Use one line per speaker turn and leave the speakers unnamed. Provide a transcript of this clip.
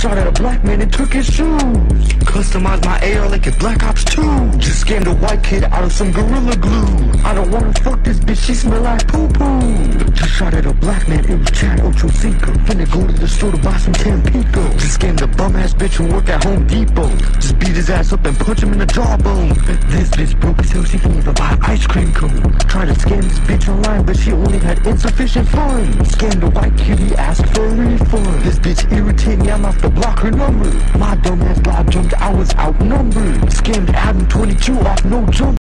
shot at a black man and took his shoes. Customized my AR like it's Black Ops 2. Just scammed a white kid out of some Gorilla Glue. I don't wanna fuck this bitch, she smell like poo-poo. Just shot at a black man, it was Chad Ochocinco. Finna go to the store to buy some Tampico. Just scammed a bum-ass bitch who work at Home Depot. Just beat his ass up and punch him in the jawbone. This bitch broke as hell, she can't even buy an ice cream cone. Tried to scam this bitch online, but she only had insufficient funds. Scammed a white kid, he asked for a refund. This bitch irritated me, I'm off to block her number. My dumb ass live jumped, I was outnumbered. Scammed Adam 22 off no jump.